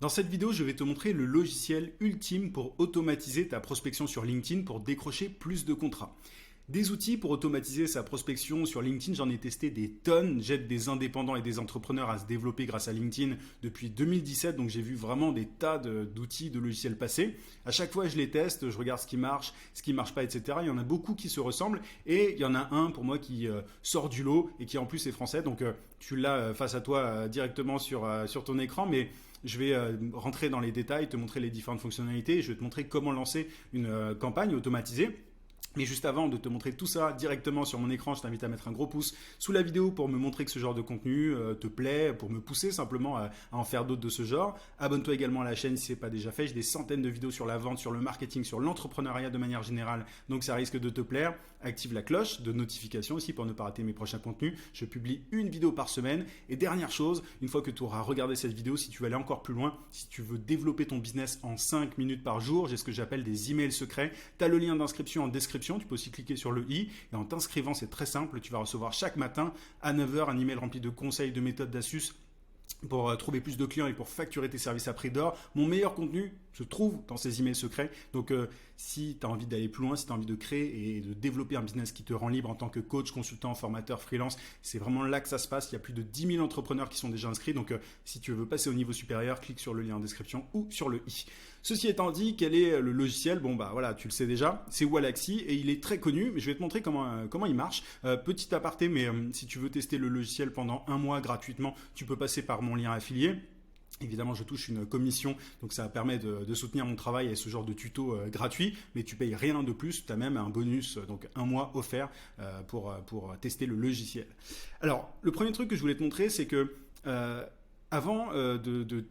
Dans cette vidéo, je vais te montrer le logiciel ultime pour automatiser ta prospection sur LinkedIn pour décrocher plus de contrats. Des outils pour automatiser sa prospection sur LinkedIn, j'en ai testé des tonnes. J'aide des indépendants et des entrepreneurs à se développer grâce à LinkedIn depuis 2017, donc j'ai vu vraiment des tas d'outils, de logiciels passer. À chaque fois, je les teste, je regarde ce qui marche pas, etc. Il y en a beaucoup qui se ressemblent et il y en a un pour moi qui sort du lot et qui en plus est français, donc tu l'as face à toi directement sur ton écran, mais je vais rentrer dans les détails, te montrer les différentes fonctionnalités, je vais te montrer comment lancer une campagne automatisée. Mais juste avant de te montrer tout ça directement sur mon écran, je t'invite à mettre un gros pouce sous la vidéo pour me montrer que ce genre de contenu te plaît, pour me pousser simplement à en faire d'autres de ce genre. Abonne-toi également à la chaîne si ce n'est pas déjà fait. J'ai des centaines de vidéos sur la vente, sur le marketing, sur l'entrepreneuriat de manière générale, donc ça risque de te plaire. Active la cloche de notification aussi pour ne pas rater mes prochains contenus. Je publie une vidéo par semaine. Et dernière chose, une fois que tu auras regardé cette vidéo, si tu veux aller encore plus loin, si tu veux développer ton business en 5 minutes par jour, j'ai ce que j'appelle des emails secrets. Tu as le lien d'inscription en description. Tu peux aussi cliquer sur le i et en t'inscrivant, c'est très simple, tu vas recevoir chaque matin à 9h un email rempli de conseils, de méthodes, d'astuces pour trouver plus de clients et pour facturer tes services à prix d'or. Mon meilleur contenu se trouve dans ces emails secrets. Donc si tu as envie d'aller plus loin, si tu as envie de créer et de développer un business qui te rend libre en tant que coach, consultant, formateur, freelance, c'est vraiment là que ça se passe. Il y a plus de 10 000 entrepreneurs qui sont déjà inscrits. Donc si tu veux passer au niveau supérieur, clique sur le lien en description ou sur le i. Ceci étant dit, quel est le logiciel? Bon bah voilà, tu le sais déjà, c'est Wallaxy et il est très connu, mais je vais te montrer comment il marche. Petit aparté, mais si tu veux tester le logiciel pendant un mois gratuitement, tu peux passer par mon lien affilié. Évidemment, je touche une commission, donc ça permet de soutenir mon travail et ce genre de tuto gratuit, mais tu payes rien de plus, tu as même un bonus, donc un mois offert pour tester le logiciel. Alors, le premier truc que je voulais te montrer, c'est que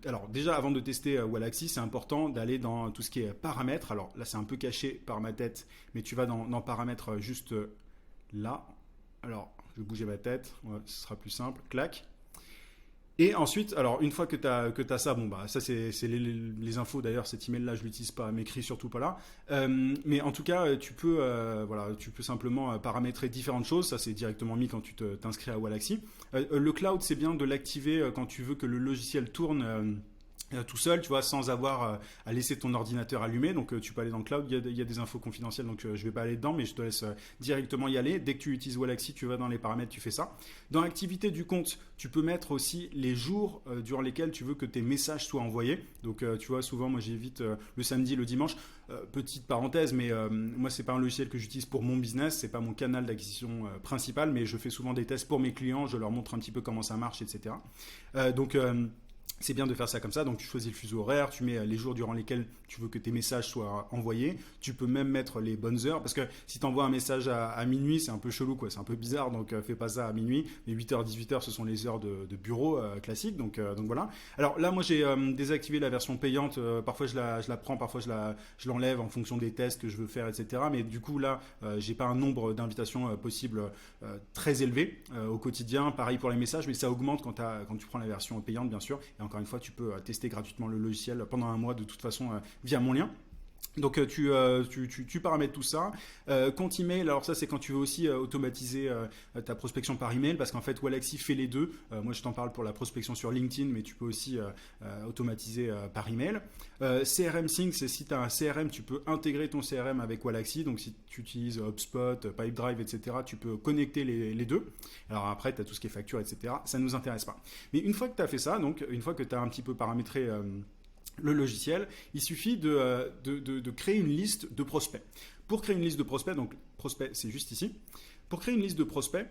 alors déjà avant de tester Wallaxy, c'est important d'aller dans tout ce qui est paramètres. Alors là, c'est un peu caché par ma tête, mais tu vas dans paramètres juste là. Alors, je vais bouger ma tête, ouais, ce sera plus simple. Clac. Et ensuite, alors une fois que tu as ça, bon bah ça c'est les infos. D'ailleurs, cet email là je l'utilise pas, m'écris surtout pas là. Mais en tout cas, tu peux simplement paramétrer différentes choses. Ça c'est directement mis quand tu t'inscris à Wallaxy. Le cloud, c'est bien de l'activer quand tu veux que le logiciel tourne tout seul, tu vois, sans avoir à laisser ton ordinateur allumé. Donc tu peux aller dans le cloud, il y a des infos confidentielles, donc je vais pas aller dedans, mais je te laisse directement y aller. Dès que tu utilises Wallaxy, tu vas dans les paramètres, tu fais ça. Dans l'activité du compte, tu peux mettre aussi les jours durant lesquels tu veux que tes messages soient envoyés. Donc tu vois, souvent moi j'évite le samedi, le dimanche. Petite parenthèse, mais moi c'est pas un logiciel que j'utilise pour mon business, c'est pas mon canal d'acquisition principal, mais je fais souvent des tests pour mes clients, je leur montre un petit peu comment ça marche, etc. Donc c'est bien de faire ça comme ça. Donc tu choisis le fuseau horaire, tu mets les jours durant lesquels tu veux que tes messages soient envoyés. Tu peux même mettre les bonnes heures, parce que si tu envoies un message à minuit, c'est un peu chelou, quoi. C'est un peu bizarre, donc fais pas ça à minuit. Mais 8h, 18h, ce sont les heures de bureau classiques. Donc voilà. Alors là, moi j'ai désactivé la version payante. Parfois je la prends, parfois je l'enlève en fonction des tests que je veux faire, etc. Mais du coup là, j'ai pas un nombre d'invitations possibles très élevé au quotidien. Pareil pour les messages, mais ça augmente quand tu prends la version payante, bien sûr. Et encore une fois, tu peux tester gratuitement le logiciel pendant un mois de toute façon via mon lien. Donc tu paramètres tout ça. Compte email, alors ça c'est quand tu veux aussi automatiser ta prospection par email, parce qu'en fait Wallaxy fait les deux. Moi je t'en parle pour la prospection sur LinkedIn, mais tu peux aussi automatiser par email. CRM Sync, c'est si tu as un CRM, tu peux intégrer ton CRM avec Wallaxy. Donc si tu utilises HubSpot, Pipedrive, etc., tu peux connecter les deux. Alors après tu as tout ce qui est facture, etc. Ça ne nous intéresse pas. Mais une fois que tu as fait ça, donc une fois que tu as un petit peu paramétré le logiciel, il suffit de créer une liste de prospects. Pour créer une liste de prospects, donc prospect c'est juste ici, pour créer une liste de prospects,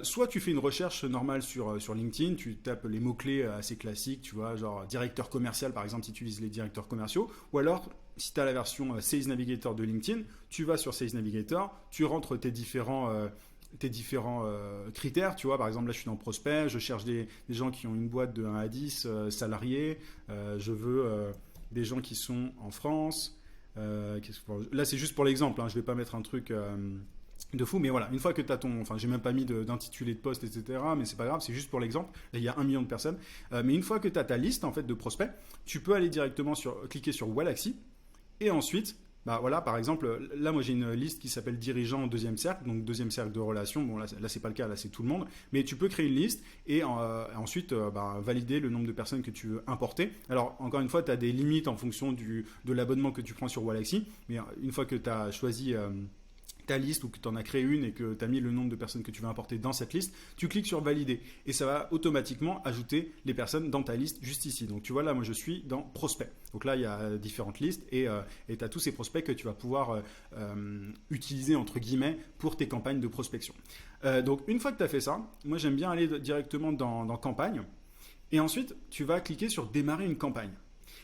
soit tu fais une recherche normale sur LinkedIn, tu tapes les mots-clés assez classiques, tu vois, genre directeur commercial par exemple si tu utilises les directeurs commerciaux, ou alors si tu as la version Sales Navigator de LinkedIn, tu vas sur Sales Navigator, tu rentres tes différents critères, tu vois, par exemple là je suis dans prospect, je cherche des gens qui ont une boîte de 1 à 10 salariés, je veux des gens qui sont en France, là c'est juste pour l'exemple, hein, je vais pas mettre un truc de fou, mais voilà, une fois que tu as enfin j'ai même pas mis d'intitulé de poste, etc., mais c'est pas grave, c'est juste pour l'exemple, là il y a 1 million de personnes, mais une fois que tu as ta liste en fait de prospects, tu peux aller directement cliquer sur Wallaxy, et ensuite Bah voilà, par exemple, là, moi, j'ai une liste qui s'appelle dirigeant au deuxième cercle, donc deuxième cercle de relations. Bon, là c'est pas le cas, là, c'est tout le monde. Mais tu peux créer une liste et ensuite bah, valider le nombre de personnes que tu veux importer. Alors, encore une fois, tu as des limites en fonction de l'abonnement que tu prends sur Walaxy. Mais une fois que tu as choisi ta liste ou que tu en as créé une et que tu as mis le nombre de personnes que tu veux importer dans cette liste, tu cliques sur valider et ça va automatiquement ajouter les personnes dans ta liste juste ici. Donc tu vois là, moi je suis dans prospects. Donc là, il y a différentes listes et tu as tous ces prospects que tu vas pouvoir utiliser entre guillemets pour tes campagnes de prospection. Donc une fois que tu as fait ça, moi j'aime bien aller directement dans campagne et ensuite tu vas cliquer sur démarrer une campagne.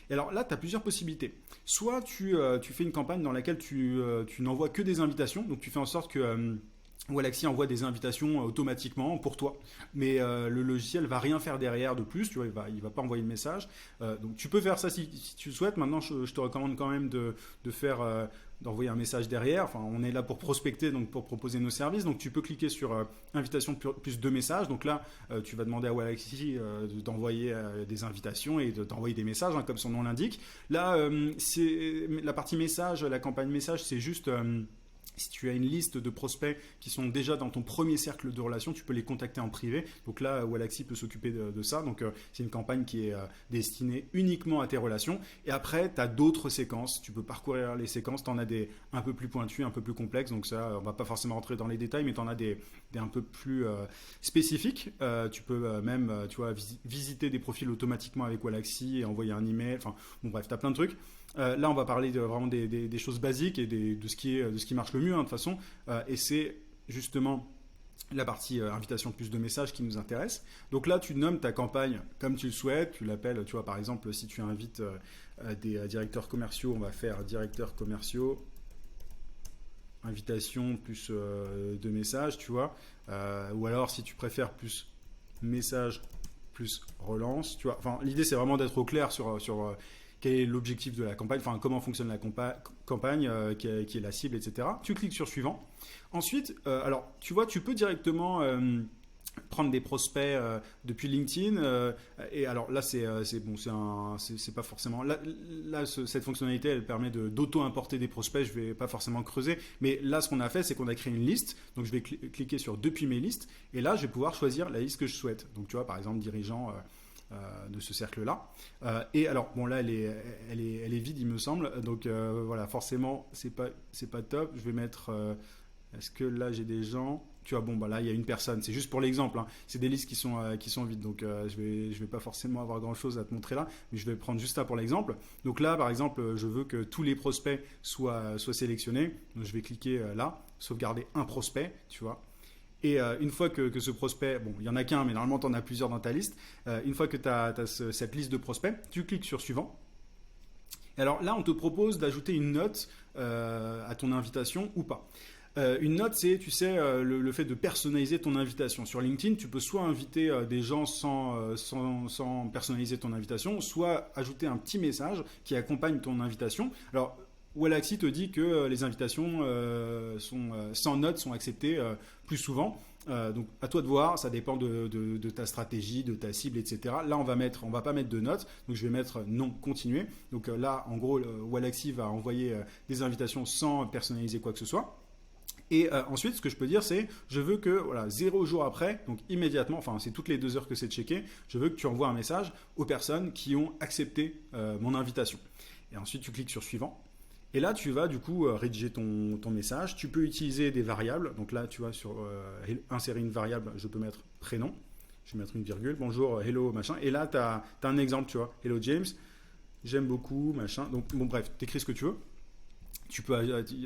Et alors là, tu as plusieurs possibilités. Soit tu fais une campagne dans laquelle tu n'envoies que des invitations, donc tu fais en sorte que Walaxy envoie des invitations automatiquement pour toi, mais le logiciel va rien faire derrière de plus, tu vois, il va pas envoyer de message. Donc tu peux faire ça si tu le souhaites. Maintenant, je te recommande quand même de faire d'envoyer un message derrière. Enfin, on est là pour prospecter, donc pour proposer nos services. Donc tu peux cliquer sur invitation plus deux messages. Donc là, tu vas demander à Walaxy d'envoyer des invitations et d'envoyer des messages, hein, comme son nom l'indique. Là, c'est la partie message, la campagne message, c'est juste si tu as une liste de prospects qui sont déjà dans ton premier cercle de relations, tu peux les contacter en privé. Donc là, Walaxy peut s'occuper de ça. Donc c'est une campagne qui est destinée uniquement à tes relations. Et après, tu as d'autres séquences. Tu peux parcourir les séquences. Tu en as des un peu plus pointues, un peu plus complexes. Donc ça, on va pas forcément rentrer dans les détails, mais tu en as des un peu plus spécifiques. Tu peux même tu vois, visiter des profils automatiquement avec Walaxy et envoyer un email. Enfin, bon bref, tu as plein de trucs. Là, on va parler vraiment des choses basiques et de ce qui marche le mieux, hein, de toute façon. Et c'est justement la partie invitation plus de messages qui nous intéresse. Donc là, tu nommes ta campagne comme tu le souhaites. Tu l'appelles, tu vois, par exemple, si tu invites des directeurs commerciaux, on va faire directeurs commerciaux, invitation plus de messages, tu vois. Ou alors, si tu préfères plus message plus relance, tu vois. Enfin, l'idée, c'est vraiment d'être au clair sur quel est l'objectif de la campagne, enfin comment fonctionne la campagne, qui est la cible, etc. Tu cliques sur suivant. Ensuite, alors tu vois, tu peux directement prendre des prospects depuis LinkedIn. Et alors là, c'est bon, c'est pas forcément. Là cette fonctionnalité, elle permet d'auto-importer des prospects. Je vais pas forcément creuser, mais là, ce qu'on a fait, c'est qu'on a créé une liste. Donc je vais cliquer sur depuis mes listes, et là, je vais pouvoir choisir la liste que je souhaite. Donc tu vois, par exemple, dirigeant de ce cercle-là. Et alors, bon là, elle est vide, il me semble. Donc voilà, forcément, c'est pas top. Je vais mettre. Est-ce que là, j'ai des gens? Tu vois, bon, bah là, il y a une personne. C'est juste pour l'exemple, hein. C'est des listes qui sont vides. Donc je vais pas forcément avoir grand-chose à te montrer là, mais je vais prendre juste ça pour l'exemple. Donc là, par exemple, je veux que tous les prospects soient sélectionnés. Donc je vais cliquer là, sauvegarder un prospect, tu vois. Et une fois que ce prospect, bon, il n'y en a qu'un, mais normalement, tu en as plusieurs dans ta liste. Une fois que tu as cette liste de prospects, tu cliques sur suivant. Et alors là, on te propose d'ajouter une note à ton invitation ou pas. Une note, c'est, tu sais, le fait de personnaliser ton invitation. Sur LinkedIn, tu peux soit inviter des gens sans personnaliser ton invitation, soit ajouter un petit message qui accompagne ton invitation. Alors, Walaxy te dit que les invitations sans notes sont acceptées plus souvent. Donc à toi de voir, ça dépend de ta stratégie, de ta cible, etc. Là, on va pas mettre de notes, donc je vais mettre non, continuer. Donc là, en gros, Walaxy va envoyer des invitations sans personnaliser quoi que ce soit. Et ensuite, ce que je peux dire, c'est je veux que, voilà, 0 jours après, donc immédiatement, enfin c'est toutes les 2 heures que c'est checké, je veux que tu envoies un message aux personnes qui ont accepté mon invitation. Et ensuite, tu cliques sur suivant. Et là, tu vas du coup rédiger ton message. Tu peux utiliser des variables. Donc là, tu vois, sur insérer une variable, je peux mettre prénom. Je vais mettre une virgule. Bonjour, hello, machin. Et là, tu as un exemple, tu vois. Hello James, j'aime beaucoup, machin. Donc, bon, bref, tu écris ce que tu veux. Tu peux,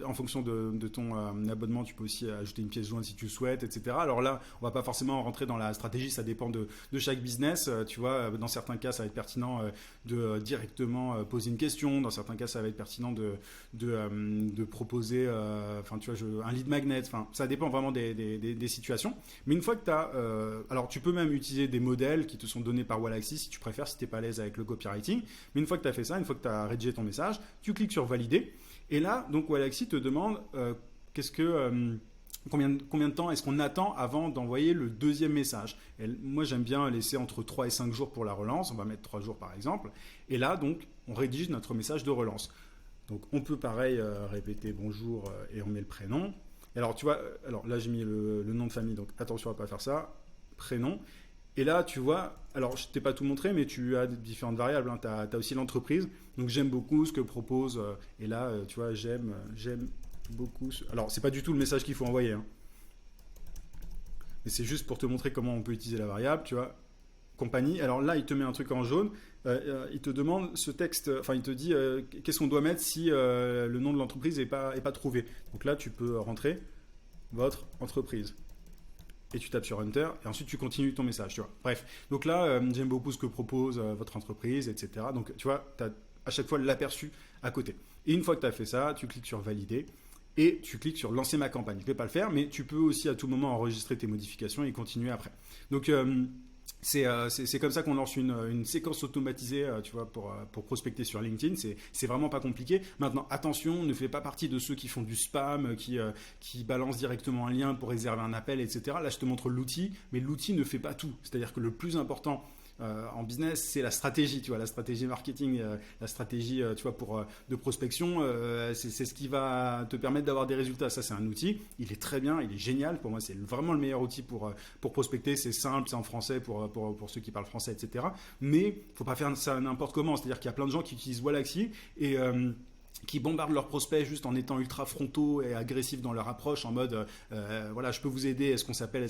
en fonction de ton abonnement, tu peux aussi ajouter une pièce jointe si tu le souhaites, etc. Alors là, on va pas forcément rentrer dans la stratégie, ça dépend de chaque business. Tu vois, dans certains cas, ça va être pertinent de directement poser une question. Dans certains cas, ça va être pertinent de proposer, enfin, tu vois, un lead magnet. Enfin, ça dépend vraiment des situations. Mais une fois que tu as, alors tu peux même utiliser des modèles qui te sont donnés par Walaxy si tu préfères, si tu n'es pas à l'aise avec le copywriting. Mais une fois que tu as fait ça, une fois que tu as rédigé ton message, tu cliques sur valider. Et là, donc Walaxy te demande combien de temps est-ce qu'on attend avant d'envoyer le deuxième message. Et moi, j'aime bien laisser entre 3 et 5 jours pour la relance. On va mettre 3 jours par exemple. Et là, donc, on rédige notre message de relance. Donc on peut pareil répéter bonjour et on met le prénom. Et alors tu vois, alors là j'ai mis le nom de famille, donc attention à ne pas faire ça. Prénom. Et là tu vois, alors je t'ai pas tout montré, mais tu as différentes variables. Hein. Tu as aussi l'entreprise. Donc j'aime beaucoup ce que propose. Et là tu vois, j'aime beaucoup. Alors c'est pas du tout le message qu'il faut envoyer. Hein. Mais c'est juste pour te montrer comment on peut utiliser la variable, tu vois. Compagnie. Alors là, il te met un truc en jaune. Il te demande ce texte, enfin, il te dit qu'est-ce qu'on doit mettre si le nom de l'entreprise n'est pas trouvé. Donc là, tu peux rentrer votre entreprise. Et tu tapes sur Enter, et ensuite tu continues ton message, tu vois. Bref, donc là, j'aime beaucoup ce que propose votre entreprise, etc. Donc, tu vois, tu as à chaque fois l'aperçu à côté. Et une fois que tu as fait ça, tu cliques sur Valider. Et tu cliques sur lancer ma campagne. Je ne vais pas le faire, mais tu peux aussi à tout moment enregistrer tes modifications et continuer après. Donc, c'est comme ça qu'on lance une séquence automatisée tu vois, pour prospecter sur LinkedIn. C'est vraiment pas compliqué. Maintenant, attention, ne fais pas partie de ceux qui font du spam, qui balancent directement un lien pour réserver un appel, etc. Là, je te montre l'outil, mais l'outil ne fait pas tout. C'est-à-dire que le plus important en business, c'est la stratégie, tu vois, la stratégie marketing, la stratégie, tu vois, de prospection, c'est ce qui va te permettre d'avoir des résultats. Ça, c'est un outil. Il est très bien, il est génial. Pour moi, c'est vraiment le meilleur outil pour prospecter. C'est simple, c'est en français pour ceux qui parlent français, etc. Mais il ne faut pas faire ça n'importe comment. C'est-à-dire qu'il y a plein de gens qui utilisent Wallaxy et qui bombardent leurs prospects juste en étant ultra frontaux et agressifs dans leur approche en mode voilà, je peux vous aider, est-ce qu'on s'appelle,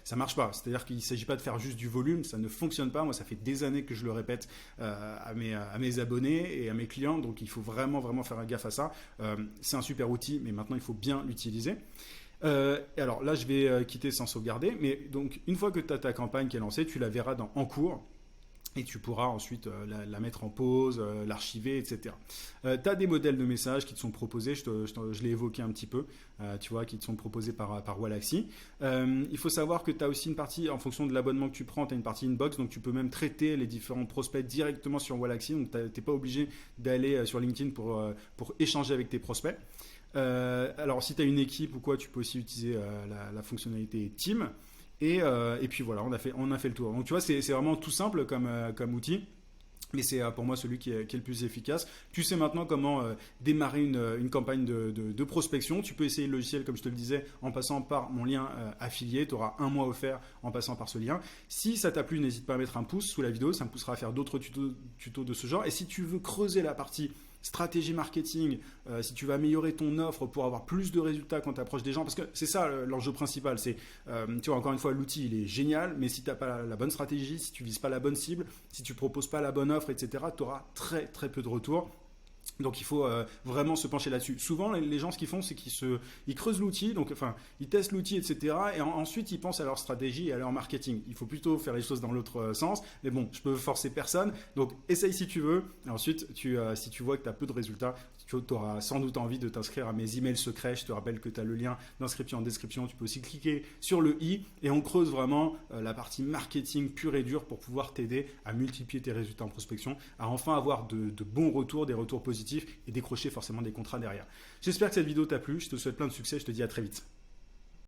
ça marche pas. C'est-à-dire qu'il ne s'agit pas de faire juste du volume, ça ne fonctionne pas. Moi, ça fait des années que je le répète à mes abonnés et à mes clients, donc il faut vraiment faire gaffe à ça. C'est un super outil, mais maintenant il faut bien l'utiliser. Et alors là, je vais quitter sans sauvegarder, mais donc une fois que tu as ta campagne qui est lancée, tu la verras dans En cours. Et tu pourras ensuite la mettre en pause, l'archiver, etc. Tu as des modèles de messages qui te sont proposés, je l'ai évoqué un petit peu, tu vois, qui te sont proposés par Wallaxy. Il faut savoir que tu as aussi une partie, en fonction de l'abonnement que tu prends, tu as une partie inbox, donc tu peux même traiter les différents prospects directement sur Wallaxy, donc tu n'es pas obligé d'aller sur LinkedIn pour échanger avec tes prospects. Alors si tu as une équipe ou quoi, tu peux aussi utiliser la fonctionnalité Team. Et puis voilà, on a fait le tour. Donc tu vois, c'est vraiment tout simple comme outil. Mais c'est pour moi celui qui est le plus efficace. Tu sais maintenant comment démarrer une campagne de prospection. Tu peux essayer le logiciel, comme je te le disais, en passant par mon lien affilié. Tu auras 1 mois offert en passant par ce lien. Si ça t'a plu, n'hésite pas à mettre un pouce sous la vidéo. Ça me poussera à faire d'autres tutos de ce genre. Et si tu veux creuser la partie stratégie marketing, si tu veux améliorer ton offre pour avoir plus de résultats quand tu approches des gens, parce que c'est ça l'enjeu principal, c'est, tu vois, encore une fois, l'outil il est génial, mais si tu n'as pas la bonne stratégie, si tu vises pas la bonne cible, si tu proposes pas la bonne offre, etc., tu auras très peu de retours. Donc il faut vraiment se pencher là-dessus. Souvent, les gens, ce qu'ils font, c'est qu'ils creusent l'outil, donc enfin, ils testent l'outil, etc. Et ensuite, ils pensent à leur stratégie et à leur marketing. Il faut plutôt faire les choses dans l'autre sens. Mais bon, je peux forcer personne. Donc essaye si tu veux. Et ensuite, si tu vois que tu as peu de résultats, tu auras sans doute envie de t'inscrire à mes emails secrets. Je te rappelle que tu as le lien d'inscription en description. Tu peux aussi cliquer sur le i et on creuse vraiment la partie marketing pure et dure pour pouvoir t'aider à multiplier tes résultats en prospection, à enfin avoir de bons retours, des retours positifs et décrocher forcément des contrats derrière. J'espère que cette vidéo t'a plu. Je te souhaite plein de succès. Je te dis à très vite.